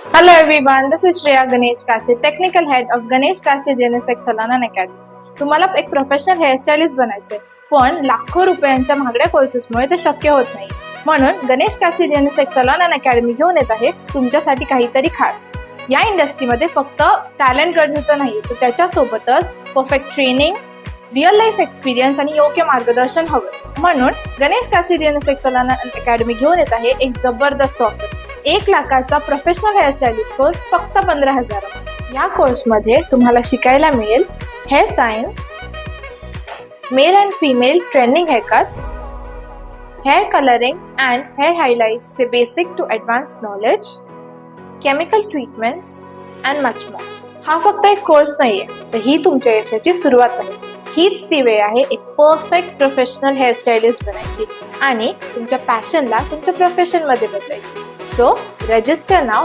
Hello everyone, this is Shreya Ganesh Kashe, Technical Head of Ganesh Kashe GNSX Salon Academy. तुम्हाला एक professional हेअरस्टायलिस्ट बनायचे पण लाखो रुपयांच्या महागड्या कोर्सेसमुळे ते शक्य होत नाही. म्हणून Ganesh Kashi GNSX salon academy घेऊन येत आहे तुमच्यासाठी काहीतरी खास. या इंडस्ट्रीमध्ये फक्त टॅलेंट गरजेचं नाही तर त्याच्यासोबतच perfect training, real life experience आणि योग्य मार्गदर्शन हवंच. म्हणून Ganesh Kashi GNSX salon academy घेऊन येत आहे एक जबरदस्त ऑफर. 1 लाखाचा प्रोफेशनल हेअरस्टायलिस्ट कोर्स फक्त 15,000. या कोर्समध्ये तुम्हाला शिकायला मिळेल hair science, male and female trending haircuts, hair colouring and hair हायलाइट्सचे basic to advance knowledge, chemical treatments and much more. हा फक्त एक कोर्स नाहीये तर ही तुमच्या यशाची सुरुवात आहे. हीच ती वेळ आहे एक परफेक्ट प्रोफेशनल हेअरस्टायलिस्ट बनायची आणि तुमच्या पॅशनला तुमच्या प्रोफेशनमध्ये बदलायची. So register now